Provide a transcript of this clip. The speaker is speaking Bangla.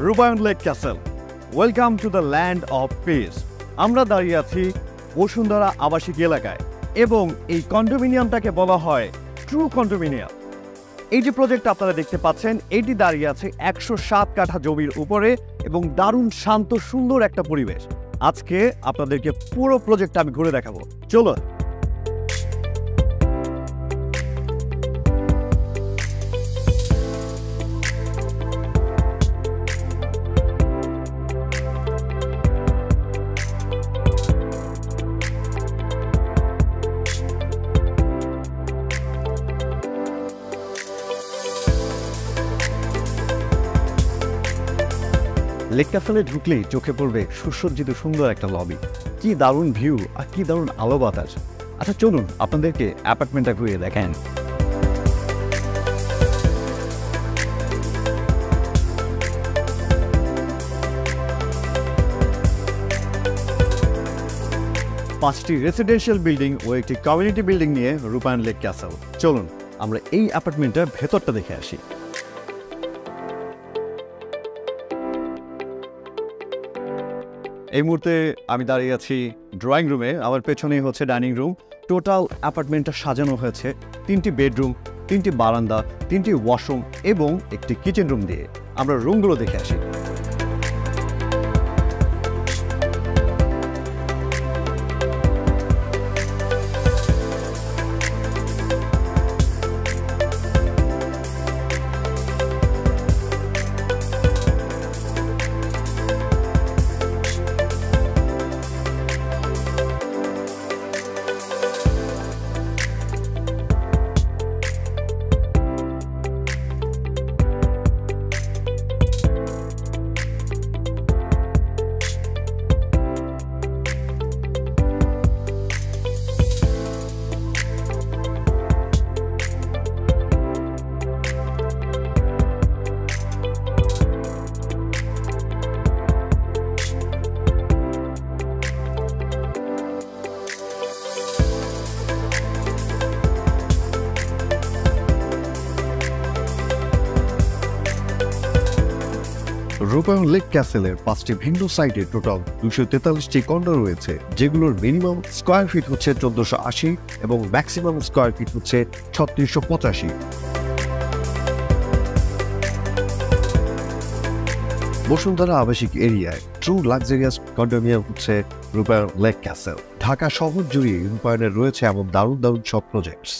রূপায়ণ lake castle. Welcome to the land of piece. আমরা দাঁড়িয়ে আছি বসুন্ধরা আবাসিক এলাকায় এবং এই কন্ডোমিনিয়ামটাকে বলা হয় ট্রু কন্ডোমিনিয়াম। এই যে প্রজেক্ট আপনারা দেখতে পাচ্ছেন, এটি দাঁড়িয়ে আছে 107 কাঠা জমির উপরে এবং দারুণ শান্ত সুন্দর একটা পরিবেশ। আজকে আপনাদেরকে পুরো প্রজেক্টটা আমি ঘুরে দেখাবো, চলো। লেক ক্যাসেলে ঢুকলেই চোখে পড়বে সুসজ্জিত সুন্দর একটা লবি। কি দারুণ ভিউ আর কি দারুণ আলো বাতাস। আচ্ছা চলুন আপনাদেরকে অ্যাপার্টমেন্টটা ঘুরিয়ে দেখেন। পাঁচটি রেসিডেন্সিয়াল বিল্ডিং ও একটি কমিউনিটি বিল্ডিং নিয়ে রূপায়ণ লেক ক্যাসেল। চলুন আমরা এই অ্যাপার্টমেন্টের ভেতরটা দেখে আসি। এই মুহূর্তে আমি দাঁড়িয়ে আছি ড্রয়িং রুমে। আমার পেছনেই হচ্ছে ডাইনিং রুম। টোটাল অ্যাপার্টমেন্টটা সাজানো হয়েছে 3টি বেডরুম, 3টি বারান্দা, 3টি ওয়াশরুম এবং একটি কিচেন রুম দিয়ে। আমরা রুমগুলো দেখে আসি। রূপায়ণ লেক ক্যাসেলের 5টি ভিন্ন সাইটে টোটাল 243টি কর্নার রয়েছে, যেগুলোর মিনিমাম স্কোয়ার ফিট হচ্ছে 1480 এবং ম্যাক্সিমাম স্কোয়ার ফিট হচ্ছে 3685। বসুন্ধরা আবাসিক এরিয়ায় ট্রু লাক্সারিয়াস কন্ডোমিনিয়াম হচ্ছে রূপায়ণ লেক ক্যাসেল। ঢাকা শহর জুড়ে রূপায়ণের রয়েছে এমন দারুণ দারুণ সব প্রজেক্টস।